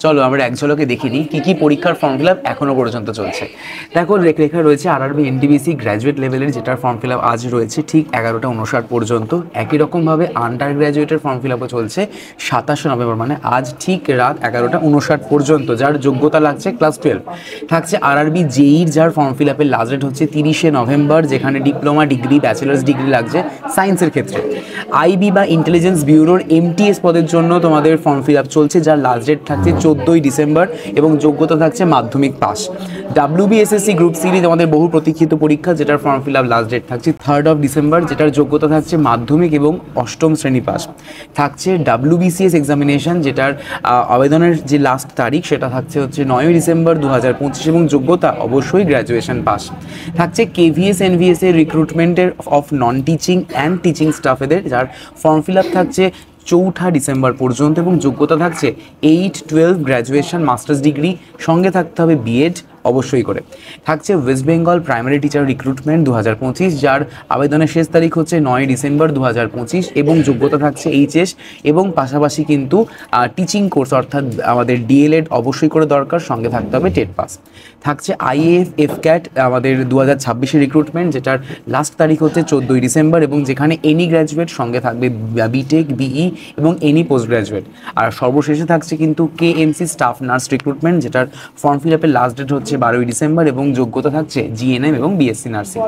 চলো আমরা এক ঝলকে দেখে নিই কী কী পরীক্ষার ফর্ম ফিল আপ এখনও পর্যন্ত চলছে। দেখো লেখা রয়েছে আরআরবি এনটিপিসি গ্র্যাজুয়েট লেভেলের, যেটার ফর্ম ফিল আপ আজ রয়েছে ঠিক 11টা 59 পর্যন্ত। একই রকমভাবে আন্ডার গ্র্যাজুয়েটের ফর্ম ফিল আপও চলছে 27 নভেম্বর, মানে আজ ঠিক রাত 11টা 59 পর্যন্ত, যার যোগ্যতা লাগছে ক্লাস 12। থাকছে আরআরবি জেইর, যার ফর্ম ফিল আপের লাস্ট ডেট হচ্ছে 30 নভেম্বর, যেখানে ডিপ্লোমা ডিগ্রি, ব্যাচেলার্স ডিগ্রি লাগছে সায়েন্সের ক্ষেত্রে। আইবি বা ইন্টেলিজেন্স ব্যুরোর এমটিএস পদের জন্য তোমাদের ফর্ম ফিল আপ চলছে, যার লাস্ট ডেট থাকছে 14 ডিসেম্বর এবং যোগ্যতা থাকছে মাধ্যমিক পাস। ডাব্লিউবিএসএসসি গ্রুপ সিরিজ আমাদের বহু প্রতীক্ষিত পরীক্ষা, যেটার form fill up last date থাকছে 3 ডিসেম্বর, যেটার যোগ্যতা থাকছে মাধ্যমিক এবং অষ্টম শ্রেণী পাস। থাকছে ডাব্লিউবিসিএস এক্সামিনেশন, যেটার আবেদনের যে লাস্ট তারিখ সেটা থাকছে হচ্ছে 9 ডিসেম্বর 2025 এবং যোগ্যতা অবশ্যই গ্র্যাজুয়েশন পাস। থাকছে কেভিএস এনভিএস এর রিক্রুটমেন্টের of non teaching and teaching স্টাফেদের, যার ফর্ম ফিল আপ থাকছে 4 ডিসেম্বর পর্যন্ত এবং যোগ্যতা থাকছে 8-12 গ্র্যাজুয়েশন মাস্টার্স ডিগ্রি, সঙ্গে থাকতে হবে বিএড অবশ্যই করে। থাকছে West Bengal primary teacher recruitment 2025, যার আবেদনের শেষ তারিখ হচ্ছে 9 ডিসেম্বর 2025 এবং যোগ্যতা থাকছে এইচএস এবং পাশাপাশি কিন্তু টিচিং কোর্স অর্থাৎ আমাদের ডিএলএড অবশ্যই করে দরকার, সঙ্গে থাকতে হবে টেট পাস। থাকছে আইএএফ এফক্যাট আমাদের 2026 রিক্রুটমেন্ট, যেটার লাস্ট তারিখ হচ্ছে 14 ডিসেম্বর এবং যেখানে এনি গ্র্যাজুয়েট, সঙ্গে থাকবে বিটেক, বিই এবং এনি পোস্ট গ্র্যাজুয়েট। আর সর্বশেষে থাকছে কিন্তু কেএমসি স্টাফ নার্স রিক্রুটমেন্ট, যেটার ফর্ম ফিল আপের লাস্ট ডেট হচ্ছে 12 ডিসেম্বর এবং যোগ্যতা থাকছে জিএনএম এবং বিএসসি নার্সিং।